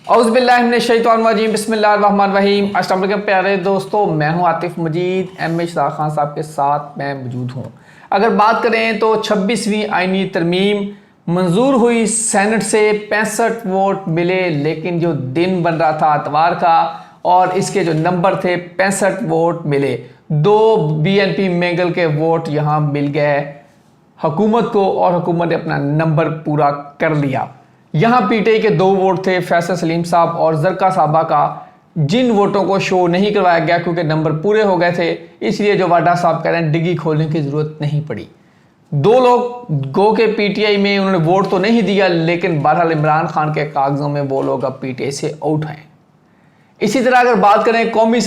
औज़ुबिल्लाहिमिनश्शैतानिर्रजीम बिस्मिल्लाहिर्रहमानिर्रहीम। अस्सलाम वालेकुम प्यारे दोस्तों, मैं हूं आतिफ मजीद। एम शाह खान साहब के साथ मैं मौजूद हूं। अगर बात करें तो 26वीं आईनी तरमीम मंजूर हुई, सेनेट से 65 वोट मिले, लेकिन जो दिन बन रहा था इतवार का और इसके जो नंबर थे 65 वोट मिले। 2 BNP मैंगल के वोट यहाँ मिल गए हुकूमत को और हुकूमत ने अपना नंबर पूरा कर लिया। यहाँ पीटीआई के 2 वोट थे, फैसल सलीम साहब और जरका साहबा का, जिन वोटों को शो नहीं करवाया गया क्योंकि नंबर पूरे हो गए थे, इसलिए जो वाडा साहब कह रहे हैं डिग्गी खोलने की ज़रूरत नहीं पड़ी। 2 लोग गो के पीटीआई में उन्होंने वोट तो नहीं दिया, लेकिन बहरहाल इमरान खान के कागज़ों में वो लोग अब पीटीआई से आउट हैं। इसी तरह अगर बात करें कौमी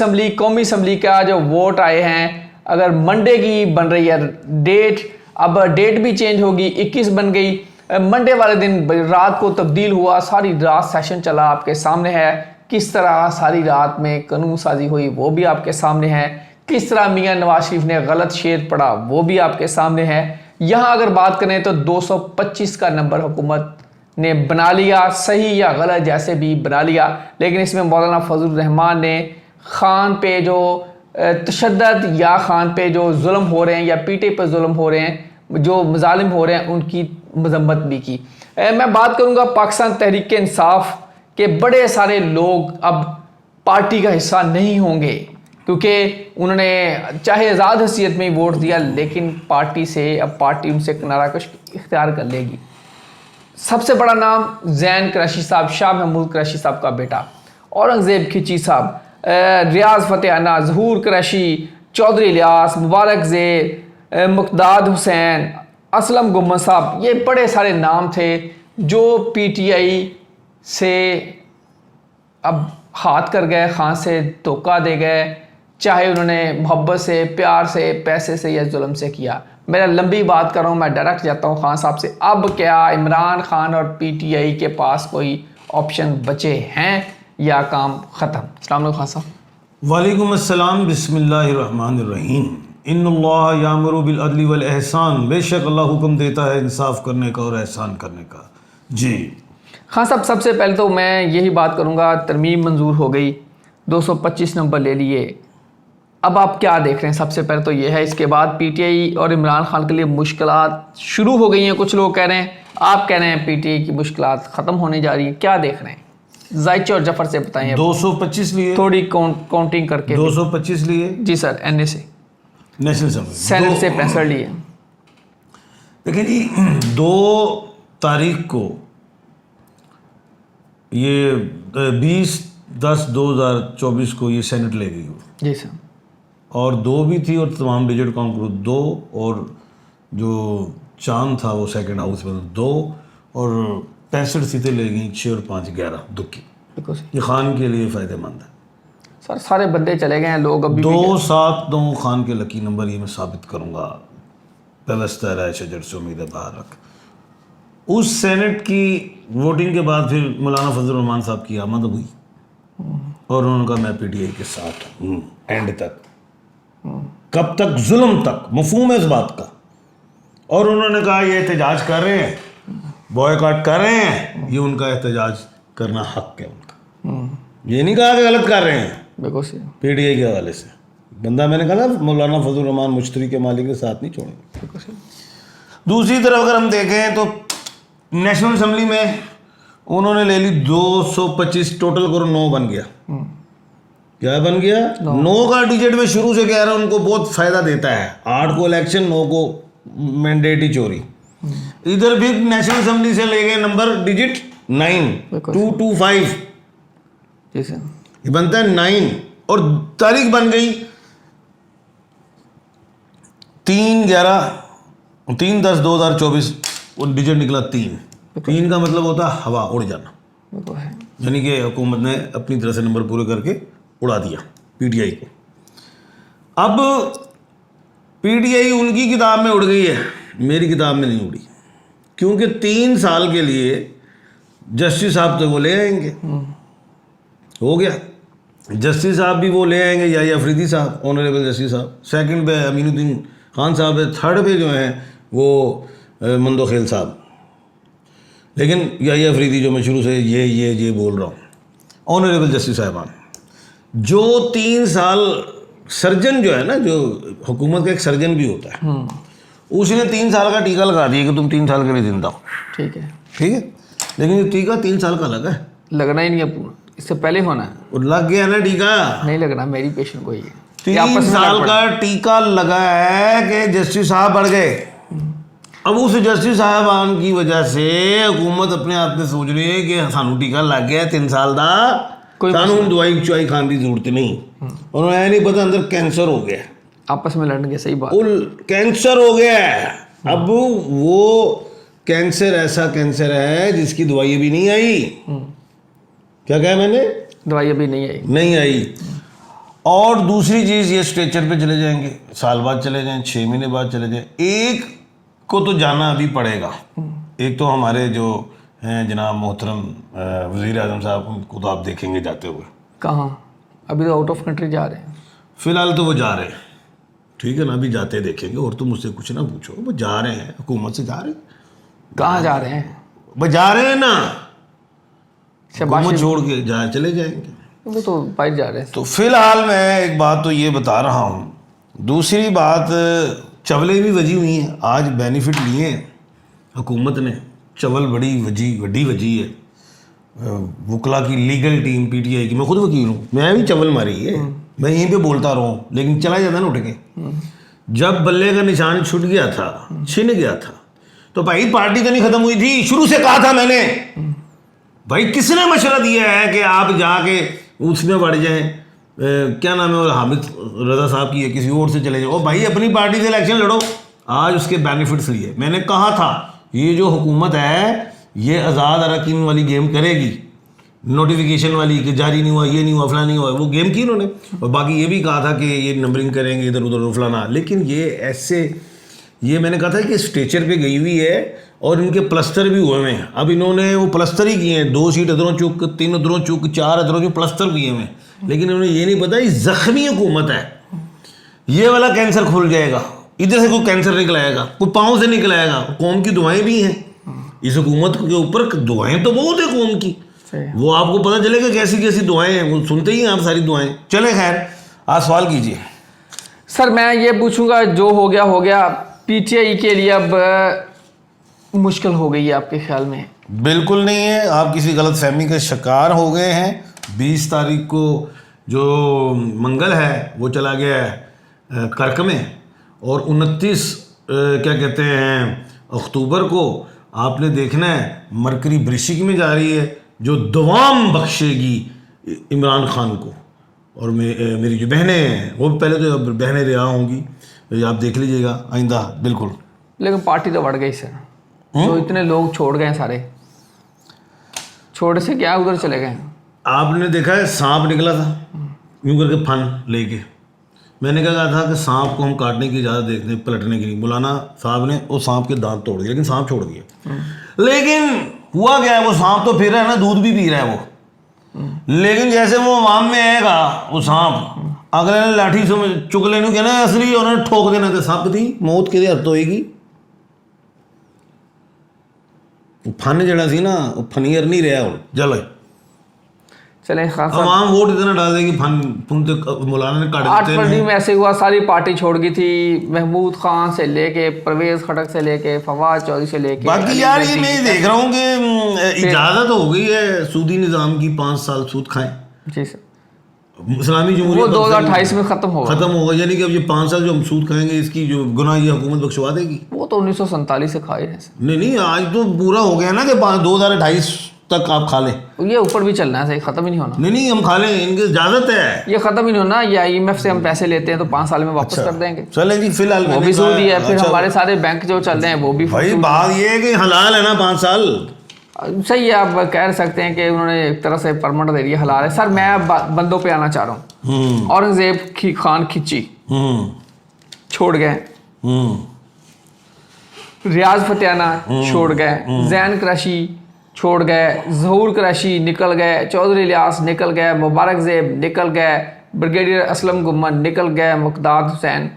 असम्बली का जो वोट आए हैं, अगर मंडे की बन रही है डेट, अब डेट भी चेंज होगी, 21 बन गई। मंडे वाले दिन रात को तब्दील हुआ, सारी रात सेशन चला, आपके सामने है। किस तरह सारी रात में कानून साजी हुई वो भी आपके सामने है। किस तरह मियां नवाज शरीफ ने गलत शेर पढ़ा वो भी आपके सामने है। यहाँ अगर बात करें तो 225 का नंबर हुकूमत ने बना लिया, सही या गलत जैसे भी बना लिया, लेकिन इसमें मौलाना फजलुर रहमान ने खान पे जो तशद्दुद या खान पे जो जुल्म हो रहे हैं या पीटीआई पे जुल्म हो रहे हैं, जो मजालिम हो रहे हैं, उनकी मजम्मत भी की। मैं बात करूंगा पाकिस्तान तहरीक इंसाफ के बड़े सारे लोग अब पार्टी का हिस्सा नहीं होंगे, क्योंकि उन्होंने चाहे आज़ाद हैसियत में ही वोट दिया, लेकिन पार्टी से अब पार्टी उनसे किनारा कुछ इख्तियार कर लेगी। सबसे बड़ा नाम जैन कुरैशी साहब, शाह महमूद कुरैशी साहब का बेटा, औरंगज़ेब खिची साहब, रियाज फतेहाना, ज़हूर कुरैशी, चौधरी इलियास, मुबारक ज़ेर, मुक़दाद हुसैन, असलम गुम्मद साहब, ये बड़े सारे नाम थे जो पीटीआई से अब हाथ कर गए, खान से धोखा दे गए, चाहे उन्होंने मोहब्बत से, प्यार से, पैसे से या जुल्म से किया। मैं लंबी बात कर रहा हूँ, मैं डायरेक्ट जाता हूँ खान साहब से। अब क्या इमरान खान और पीटीआई के पास कोई ऑप्शन बचे हैं या काम ख़त्म? अस्सलाम वालेकुम खान साहब। वालेकुम अस्सलाम, बिस्मिल्लाहिर्रहमानिर्रहीम। इन्नल्लाह यामुरु बिल अदली वल एहसान, बेशक अल्लाह हुक्म देता है इंसाफ करने का और एहसान करने का। जी खान साहब, सबसे पहले तो मैं यही बात करूँगा, तरमीम मंजूर हो गई, 225 नंबर ले लिए, अब आप क्या देख रहे हैं? सबसे पहले तो ये है, इसके बाद पीटीआई और इमरान खान के लिए मुश्किलात शुरू हो गई हैं। कुछ लोग कह रहे हैं, आप कह रहे हैं पीटीआई की मुश्किलात ख़त्म होने जा रही हैं, क्या देख रहे हैं? जायचे और जफर से बताएं। 225 लिए, थोड़ी काउंटिंग करके। 225 लिए जी सर, एनए से, नेशनल असेंबली सेनेट से 65 लिए। देखिए जी, 2 तारीख को ये 20/10/2024 को ये सेनेट ले गई हो। जी सर। और 2 भी थी और तमाम डिजिट काउंट करो 2, और जो चांद था वो सेकंड हाउस में 2, और 65 सीटें ले गई, 6 और 5 11 दुखी। ये खान के लिए फ़ायदेमंद है सर, सारे बंदे चले गए हैं, लोग अभी 2-7-9 खान के लकी नंबर, ये मैं साबित करूंगा। पेवस्ता राय शजर से उम्मीद है बाहर रख। उस सेनेट की वोटिंग के बाद फिर मौलाना फजलुर रहमान साहब की आमद हुई और उन्होंने कहा मैं पीटीआई के साथ हूँ एंड तक, कब तक? जुल्म तक, मफहूम है इस बात का। और उन्होंने कहा ये एहतजाज कर रहे हैं, बॉयकॉट कर रहे हैं, ये उनका एहतजाज करना हक है उनका। ये नहीं कहा कि गलत कर रहे हैं पीटीआई के हवाले से। बंदा मैंने कहा था मौलाना फजलुर रहमान मुश्तरी के मालिक के साथ नहीं छोड़ेंगे। दूसरी तरफ अगर हम देखें तो नेशनल असेंबली में उन्होंने ले ली 225, टोटल करो 9 बन गया। क्या बन गया? 9 का डिजिट में शुरू से कह रहा हूं, उनको बहुत फायदा देता है। 8 को इलेक्शन, 9 को मैंडेटरी चोरी। इधर भी नेशनल असेंबली से ले गए नंबर डिजिट 9, 225, ये बनता है 9, और तारीख बन गई 3/10/2024, और डिजिट निकला 3। 3 का मतलब होता है हवा, उड़ जाना, यानी कि हुकूमत ने अपनी तरह से नंबर पूरे करके उड़ा दिया पीटीआई को। अब पीटीआई उनकी किताब में उड़ गई है, मेरी किताब में नहीं उड़ी, क्योंकि 3 साल के लिए जस्टिस साहब तो वो ले आएंगे, हो गया। जस्टिस साहब भी वो ले आएंगे, या अफरीदी साहब, ऑनरेबल जस्टिस साहब। सेकंड पे अमीनुद्दीन खान साहब है, थर्ड पे जो हैं वो मंदो खेल साहब। लेकिन या अफरीदी जो मैं शुरू से ये बोल रहा हूँ, ऑनरेबल जस्टिस साहिबान, जो 3 साल सर्जन जो है ना, जो हुकूमत का एक सर्जन भी होता है, उसने 3 साल का टीका लगा दिया कि तुम 3 साल के लिए जिंदा हो। ठीक है, ठीक है, लेकिन ये टीका 3 साल का लगा है, लगना ही नहीं है, इससे पहले होना है। वो लग गया ना टीका। नहीं लगना, मेरी पेशेंट को ही है। 3 साल का टीका लगा है कि जस्टिस साहब बढ़ गए। अब उस जस्टिस साहबान की वजह से हुकूमत अपने आप में सोच रही है कि सानू टीका लग गया 3 साल का, सानू दवाई चुवाई खाने की जरूरत नहीं। और उन्हें नहीं पता अंदर कैंसर हो गया, आपस में लड़ने के। सही बात। कैंसर हो गया है। अब वो कैंसर ऐसा कैंसर है जिसकी दवाई अभी नहीं आई। क्या कहा मैंने? दवाई अभी नहीं आई। और दूसरी चीज़, ये स्ट्रेचर पे चले जाएंगे, साल बाद चले जाएं, 6 महीने बाद चले जाएं। एक को तो जाना अभी पड़ेगा। एक तो हमारे जो हैं जनाब मोहतरम वज़ीर आज़म साहब, उनको तो आप देखेंगे जाते हुए। कहाँ? अभी तो आउट ऑफ कंट्री जा रहे हैं। फिलहाल तो वो जा रहे हैं, ठीक है ना, अभी जाते देखेंगे। और तुम मुझसे कुछ ना पूछो, वो जा रहे हैं, हुकूमत से जा रहे हैं। कहाँ जा रहे हैं? वो जा रहे हैं ना, शाबाश। हुकूमत छोड़ के चले जाएंगे। वो तो बाहर जा रहे हैं। तो फिलहाल मैं एक बात तो ये बता रहा हूँ। दूसरी बात, चवलें भी वजी हुई हैं। आज बेनिफिट लिए हैं हुकूमत ने, चवल वड्डी वजी है। वकला की लीगल टीम PTI की, मैं खुद वकील हूँ, मैं भी चवल मारी है। मैं यहीं पे बोलता रहा हूँ, लेकिन चला जाता ना उठ के। जब बल्ले का निशान छूट गया था, छिन गया था, तो भाई पार्टी तो नहीं खत्म हुई थी। शुरू से कहा था मैंने, भाई किसने मशवरा दिया है कि आप जाके उसमें बढ़ जाएं, क्या नाम है, हामिद रजा साहब की है, किसी और से चले जाओ। भाई अपनी पार्टी से इलेक्शन लड़ो। आज उसके बेनिफिट्स लिए मैंने कहा था, ये जो हुकूमत है ये आज़ाद अरकान वाली गेम करेगी, नोटिफिकेशन वाली कि जारी नहीं हुआ, ये नहीं हुआ, फलाना नहीं हुआ, वो गेम की इन्होंने। और बाकी ये भी कहा था कि ये नंबरिंग करेंगे इधर उधर फलाना। लेकिन ये ऐसे, ये मैंने कहा था कि स्ट्रेचर पे गई हुई है और इनके प्लस्तर भी हुए हैं। अब इन्होंने वो प्लस्तर ही किए हैं, 2 सीट अदरों चुक, 3 अदरों चुक, 4 अदरों चुक, प्लस्तर किए हुए हैं। लेकिन इन्होंने ये नहीं पता, ये जख्मी हुकूमत है। ये वाला कैंसर खुल जाएगा, इधर से कोई कैंसर निकल आएगा, कोई पाँव से निकल आएगा। कौम की दुआएं भी हैं इस हुकूमत के ऊपर, दुआएं तो बहुत है कौम की। वो आपको पता चलेगा कैसी कैसी दुआएं हैं, वो सुनते ही हैं आप सारी दुआएं। चले खैर, आज सवाल कीजिए। सर मैं ये पूछूंगा, जो हो गया, PTI के लिए अब मुश्किल हो गई है आपके ख्याल में? बिल्कुल नहीं है, आप किसी गलत फहमी का शिकार हो गए हैं। 20 तारीख को जो मंगल है वो चला गया है कर्क में, और 29 क्या कहते हैं अक्टूबर को आपने देखना है मरकरी वृश्चिक में जा रही है, जो दवाम बख्शेगी इमरान खान को। और मेरी जो बहनें हैं वो पहले तो बहनें रिहा होंगी, आप देख लीजिएगा आइंदा। बिल्कुल। लेकिन पार्टी तो बढ़ गई सर। तो इतने लोग छोड़ गए, सारे छोड़ से क्या उधर चले गए? आपने देखा है सांप निकला था यूं करके फन लेके, मैंने क्या कहा था कि सांप को हम काटने की इजाज़त देखते हैं, पलटने की नहीं। मौलाना साहब ने वो सांप के दांत तोड़ दिए, लेकिन सांप छोड़ दिए। लेकिन हुआ क्या है, वो सांप तो फिर रहा है ना, दूध भी पी रहा है वो। लेकिन जैसे वो आवाम में आएगा वो सांप, अगले ने लाठी से चुक लेने कहना असली, उन्होंने ठोक देना कि सांप दी मौत के हद होएगी। फन जड़ा सी ना, फनीयर नहीं रहा हूँ। चलो चले खान साहब, आवाम वोट इतना डाल देगी, फन तो मौलाना ने काट 8 देते फरवरी हैं। में ऐसे हुआ, सारी पार्टी छोड़ गई थी। महमूद खान से लेके, परवेज खटक से लेके, फवाद चौधरी से लेके। बाकी यार ये मैं देख रहा हूँ कि इजाज़त हो गई है सूदी निज़ाम की, 5 साल सूद खाएं। जी सर, इस्लामी वो जमहूरियत 2028 में खत्म होगा। खत्म होगा, यानी कि अब ये 5 साल जो हम सूद खाएंगे इसकी जो गुनाह ये हुकूमत बख्शवा देगी। वो तो 1947 से खाए हैं सर। नहीं, आज तो पूरा हो गया ना कि 2028 तक आप खा लें। ये ऊपर भी चलना है, सही खत्म ही नहीं होना। नहीं हम खा लें, इनकी इजाज़त है। ये खत्म ही नहीं होना। ये IMF से हम पैसे लेते हैं तो 5 साल में वापस कर देंगे। चलें जी, फिलहाल वो भी सूद ही है। फिर हमारे सारे बैंक जो चल रहे हैं वो भी भाई बात ये है कि हलाल है ना 5 साल। सही है, आप कह सकते हैं कि उन्होंने एक तरह से परमानेंट दे दिया, हलाल है। सर मैं अब बंदों पे आना चाह रहा हूँ। औरंगजेब खान खिची छोड़ गए, रियाज फतेहाना छोड़ गए, जैन क्रशी छोड़ गए, ज़हूर क्रशी निकल गए, चौधरी इलियास निकल गए, मुबारक ज़ेब निकल गए, ब्रिगेडियर असलम गुम्मन निकल गए, मुक़दाद हुसैन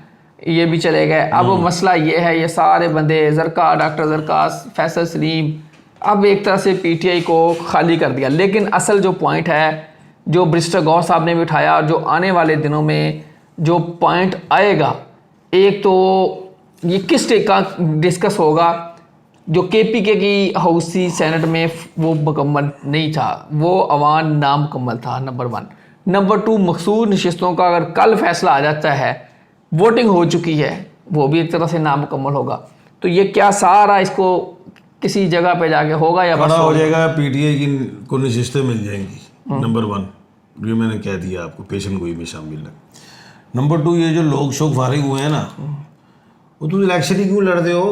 ये भी चले गए। अब मसला ये है, ये सारे बंदे ज़रका, डॉक्टर ज़रकास, फैसल सलीम, अब एक तरह से PTI को खाली कर दिया। लेकिन असल जो पॉइंट है जो बैरिस्टर गौर साहब ने भी उठाया, और जो आने वाले दिनों में जो पॉइंट आएगा, एक तो ये किस स्टेट का डिस्कस होगा, जो केपीके की हाउसी सेनेट में वो मुकम्मल नहीं था, वो अवान नामुकम्मल था, नंबर 1। नंबर 2, मखसूस नशिस्तों का अगर कल फैसला आ जाता है, वोटिंग हो चुकी है, वो भी एक तरह से नामुकम्मल होगा। तो ये क्या सारा इसको किसी जगह पे जाके होगा या बस हो जाएगा, पीटीआई की को नशिस्तें मिल जाएंगी, नंबर 1, ये मैंने कह दिया आपको, पेशन गोई में शामिल है। नंबर 2, ये जो लोग शोक फारिग हुए हैं ना, वो तुम इलेक्शन ही क्यों लड़ते हो?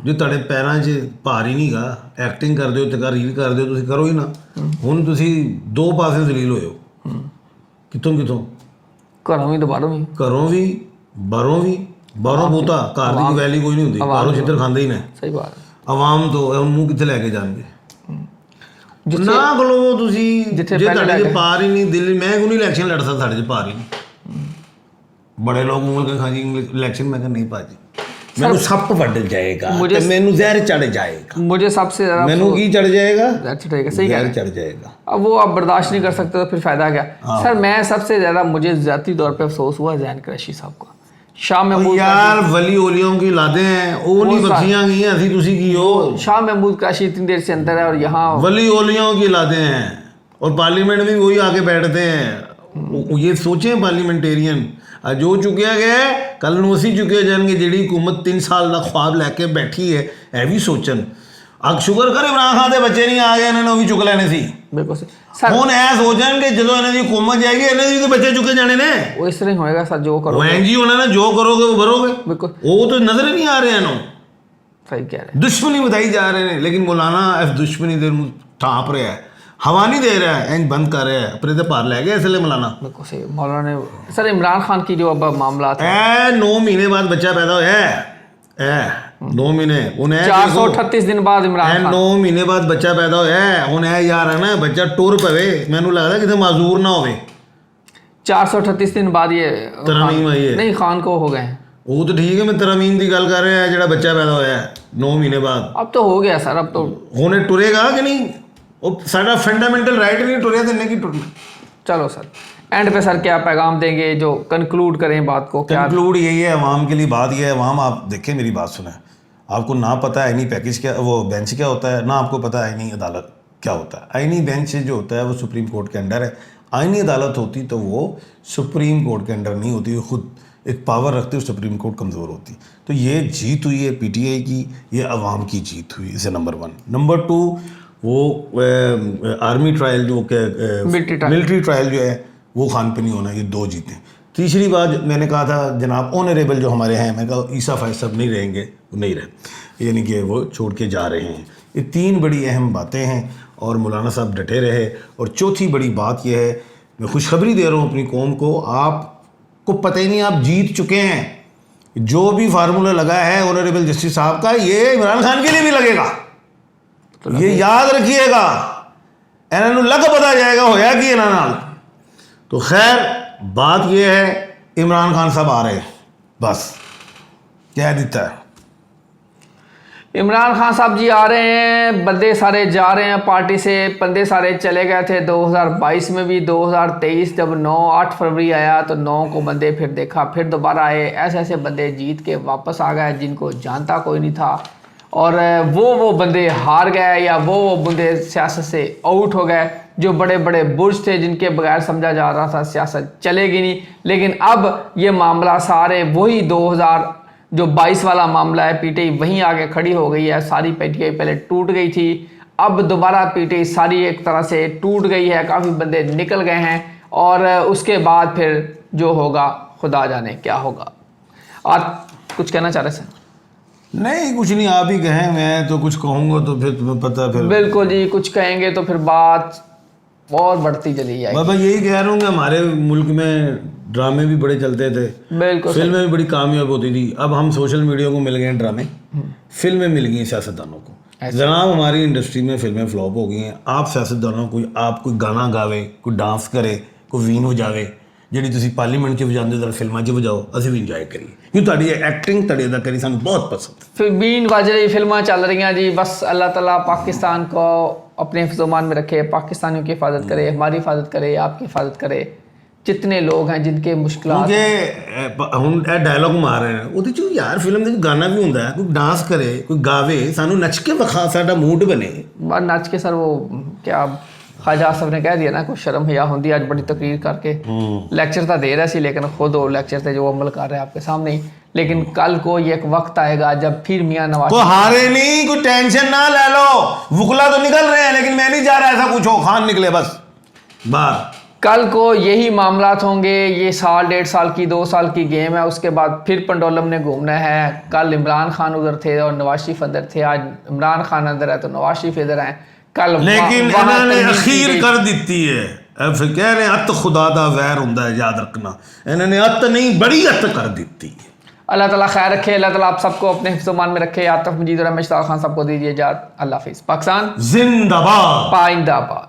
जो ਤੁਹਾਡੇ ਪੈਰਾਂ 'ਚ ਭਾਰ ਹੀ ਨਹੀਂਗਾ, ਐਕਟਿੰਗ ਕਰਦੇ ਹੋ, ਤਕਰੀਰ ਕਰਦੇ ਹੋ, ਤੁਸੀਂ ਕਰੋ ਹੀ ਨਾ। ਹੁਣ ਤੁਸੀਂ ਦੋ ਪਾਸੇ ਜ਼ਲੀਲ ਹੋਏ ਹੋ, ਕਿੱਥੋਂ ਘਰੋਂ ਵੀ ਦੁਬਾਰੋਂ ਵੀ, ਘਰੋਂ ਵੀ ਬਾਹਰੋਂ ਬੋਤਾ, ਘਰ ਦੀ ਵੈਲੀ ਕੋਈ ਨਹੀਂ ਹੁੰਦੀ, ਬਾਹਰੋਂ ਛਿੱਤਰ ਖਾਂਦੇ ਹੀ ਨੇ। ਸਹੀ ਬਾਤ। ਆਵਾਮ ਤੋਂ ਹੁਣ ਮੂੰਹ ਕਿੱਥੇ ਲੈ ਕੇ ਜਾਣਗੇ? ਨਾ ਖਲੋਵੋ ਤੁਸੀਂ, ਜੇ ਤੁਹਾਡੇ 'ਚ ਪਾਰ ਹੀ ਨਹੀਂ, ਦਿਲ ਮੈਂ ਕਿਉਂ ਨਹੀਂ ਇਲੈਕਸ਼ਨ ਲੜ ਸਕਦਾ, ਸਾਡੇ 'ਚ ਪਾਰ ਹੀ ਨਹੀਂ। ਬੜੇ ਲੋਕ ਉਂਗਲ ਕੇ ਖਾਂ ਜੀ इलेक्शन, मैं कहा नहीं भाजी, मैनू सप वड जाएगा, मैनू जहर चढ़ जाएगा, मुझे सबसे ज़्यादा मैनू की चढ़ जाएगा, सही जहर चढ़ जाएगा। अब वो आप बर्दाश्त नहीं कर सकते तो फिर फ़ायदा क्या? सर मैं सबसे ज़्यादा, मुझे ज़ाती तौर पे अफसोस हुआ जैन कुरैशी साहब का। शाह महमूद यार वली ओलियों की लादे हैं, वो नहीं बख्शियां गई हैं, असी तुसी की हो। शाह महमूद कुरैशी इतनी देर से अंदर है और यहाँ वली ओलियों की लादे हैं, और पार्लियामेंट में वही आके बैठते हैं। ये सोचें पार्लियामेंटेरियन जो चुकिया गया है, कल ਨੂੰ ਅਸੀਂ ਚੁੱਕੇ ਜਾਣਗੇ। ਜਿਹੜੀ हुकूमत 3 ਸਾਲ ਦਾ ख्वाब ਲੈਕੇ ਬੈਠੀ ਹੈ, ਇਹ ਵੀ ਸੋਚਣ। ਅਗ ਸ਼ੁਕਰ ਕਰ ਇਮਰਾਨ ਖਾਨ ਦੇ ਬੱਚੇ ਨਹੀਂ ਆ ਗਏ, ਇਹਨਾਂ ਨੇ ਉਹ ਵੀ ਚੁੱਕ ਲੈਣੇ ਸੀ। ਬਿਲਕੁਲ ਸਰ, ਹੁਣ ਇਹ ਸੋਚਣ ਕਿ ਜਦੋਂ ਇਹਨਾਂ ਦੀ ਹੁਕੂਮਤ ਜਾਏਗੀ, ਇਹਨਾਂ ਦੇ ਵੀ ਤਾਂ ਬੱਚੇ ਚੁੱਕੇ ਜਾਣੇ ਨੇ। ਉਹ ਇਸ ਤਰ੍ਹਾਂ ਹੀ ਹੋਏਗਾ ਸਰ, ਜੋ ਕਰੋਗੇ ਵੈਂ ਜੀ ਉਹਨਾਂ ਨੇ ਜੋ ਕਰੋਗੇ ਉਹ ਭਰੋਗੇ। ਬਿਲकुल, ਉਹ ਤਾਂ ਨਜ਼ਰ ਹੀ ਨਹੀਂ ਆ ਰਿਹਾ ਇਹਨੂੰ, ਸਹੀ ਕਹਿ ਰਹੇ। ਦੁਸ਼ਮਣੀ ਵਧਾਈ ਜਾ ਰਹੇ ਨੇ, ਲੇਕਿਨ ਮੌਲਾਨਾ ਇਸ ਦੁਸ਼ਮਣੀ ਦੇ ਨੂੰ ਠਾਪ ਰਿਹਾ ਹੈ, हवा नहीं दे रहा है, इंज बंद कर रहा है, अपने तो पार लै गया इसलिए मौलाना। बिल्कुल सही। मौलाना ने सर इमरान खान की जो अब मामला था, 9 महीने बाद बच्चा पैदा होया है, 9 महीने, उन्हें 438 दिन बाद इमरान खान, 9 महीने बाद बच्चा पैदा होया है। हुण ऐ यार है ना, बच्चा टुर पवे, मैनू लगदा किते माजूर ना होवे। 438 दिन बाद ये तरमीम आई है, नहीं खान को हो गए हैं। वो तो ठीक है, मैं तरमीम की गल कर रहा है, जेड़ा बच्चा पैदा होया है 9 महीने बाद। अब तो हो गया सर, अब तो हुण टुरेगा कि नहीं? वो साडा फंडामेंटल राइट नहीं टुरिया तो नहीं टुरना। चलो सर, एंड पे सर क्या पैगाम देंगे, जो कंक्लूड करें बात को? क्या कंक्लूड यही है अवाम के लिए, बात यह है, अवाम आप देखें, मेरी बात सुने, आपको ना पता है आईनी पैकेज क्या, वो बेंच क्या होता है, ना आपको पता है आईनी अदालत क्या होता है। आईनी बेंच जो होता है वो सुप्रीम कोर्ट के अंडर है, आईनी अदालत होती तो वो सुप्रीम कोर्ट के अंडर नहीं होती, वो खुद एक पावर रखती है, सुप्रीम कोर्ट कमज़ोर होती। तो ये जीत हुई है पीटीआई की, ये अवाम की जीत हुई, इसे नंबर 1। नंबर 2, वो आर्मी ट्रायल जो मिलिट्री ट्रायल जो है वो खान पे नहीं होना, ये 2 जीतें। तीसरी बात मैंने कहा था, जनाब ऑनरेबल जो हमारे हैं, मैं कहा ईसा फैज साहब नहीं रहेंगे, वो नहीं रहे, यानी कि वो छोड़ के जा रहे हैं। ये 3 बड़ी अहम बातें हैं और मौलाना साहब डटे रहे। और चौथी बड़ी बात यह है, मैं खुशखबरी दे रहा हूँ अपनी कौम को, आपको पता ही नहीं, आप जीत चुके हैं। जो भी फार्मूला लगा है ऑनरेबल जस्टिस साहब का, ये इमरान खान के लिए भी लगेगा, तो ये याद रखिएगा। इन्होंने लग पता जाएगा होया कि इन्होंने नाल। तो खैर बात यह है, इमरान खान साहब आ रहे हैं, बस कह देता है। इमरान खान साहब जी आ रहे हैं, बंदे सारे जा रहे हैं पार्टी से, बंदे सारे चले गए थे 2022 में भी, 2023 जब 8 फरवरी आया तो 9 को बंदे फिर देखा, फिर दोबारा आए। ऐसे ऐसे बंदे जीत के वापस आ गए जिनको जानता कोई नहीं था, और वो बंदे हार गए या वो बंदे सियासत से आउट हो गए, जो बड़े बड़े बुर्ज थे जिनके बगैर समझा जा रहा था सियासत चलेगी नहीं। लेकिन अब ये मामला सारे वही 2022 वाला मामला है, पीटीआई वहीं आके खड़ी हो गई है। सारी पीटीआई पहले टूट गई थी, अब दोबारा पीटीआई सारी एक तरह से टूट गई है, काफ़ी बंदे निकल गए हैं, और उसके बाद फिर जो होगा खुदा जाने क्या होगा। आप कुछ कहना चाह रहे सर? नहीं कुछ नहीं, आप ही कहें, मैं तो कुछ कहूँगा तो फिर तुम्हें पता, फिर बिल्कुल जी, कुछ कहेंगे तो फिर बात और बढ़ती चली जाएगी। बाबा यही कह रहा हूँ कि हमारे मुल्क में ड्रामे भी बड़े चलते थे, बिल्कुल, फिल्में भी बड़ी कामयाब होती थी। अब हम सोशल मीडिया को मिल गए ड्रामे, फिल्में मिल गई सियासतदानों को। जनाब हमारी इंडस्ट्री में फिल्में फ्लॉप हो गई हैं। आप सियासतदानों को, आप कोई गाना गावे, कोई डांस करे, कोई वीन वजावे, ਜਿਹੜੀ ਤੁਸੀਂ ਪਾਰਲੀਮੈਂਟ 'ਚ ਵਜਾਉਂਦੇ ਹੋ, ਫਿਲਮਾਂ 'ਚ ਵਜਾਓ, ਅਸੀਂ ਵੀ ਇੰਜੋਏ ਕਰੀਏ, ਕਿਉਂ ਤੁਹਾਡੀ ਐਕਟਿੰਗ, ਤੁਹਾਡੀ ਅਦਾਕਾਰੀ ਸਾਨੂੰ ਬਹੁਤ ਪਸੰਦ। बीन बज रही, फिल्में चल रही हैं जी, बस अल्लाह ताला पाकिस्तान को अपने हिफ्ज़-ओ-मान में रखे, पाकिस्तानियों की हिफाजत करे, हमारी हिफाजत करे, आपकी हिफाजत करे। जितने लोग हैं जिनके मुश्किलात क्योंकि ਹੁਣ ਇਹ ਡਾਇਲੌਗ ਮਾਰ ਰਹੇ ਨੇ ਉਹਦੇ ਚ ਯਾਰ ਫਿਲਮ ਦੇ ਵਿੱਚ ਗਾਣਾ ਵੀ ਹੁੰਦਾ ਹੈ, ਕੋਈ ਡਾਂਸ ਕਰੇ, ਕੋਈ ਗਾਵੇ, ਸਾਨੂੰ ਨੱਚ ਕੇ ਵਿਖਾ, ਸਾਡਾ ਮੂਡ ਬਣੇ। बाहर नाच के सर वो क्या ख्वाजा आसफ ने कह दिया ना, कुछ शर्म हया होंगी आज बड़ी तकरीर करके लेक्चर तो दे रहा सी, लेकिन खुद वो लेक्चर थे जो अमल कर रहे हैं आपके सामने ही। लेकिन कल को ये एक वक्त आएगा जब फिर मियाँ नवाज कोई हारे नहीं, कोई टेंशन ना ले लो, वुकला तो निकल रहे हैं लेकिन मैं नहीं जा रहा, ऐसा पूछो, खान निकले बस बाहर। कल को यही मामलात होंगे। ये साल 1.5 साल की 2 साल की गेम है, उसके बाद फिर पंडोलम ने घूमना है। कल इमरान खान उधर थे और नवाज शरीफ अंदर थे, आज इमरान खान अंदर है तो नवाज शरीफ इधर हैं। कल लेकिन इन्होंने अखीर कर दी है, फिर कह रहे हैं अत खुदा दा वैर हुंदा है, याद रखना, इन्होंने अत नहीं बड़ी अत कर दी है। अल्लाह ताला खैर रखे, अल्लाह ताला आप सबको अपने हिफ्ज़-ओ-मान में रखे। आतिफ मजीद और रमेश खान सबको दीजिए इजाज़त। अल्लाह हाफिज़। पाकिस्तान जिंदाबाद, पाइंदाबाद।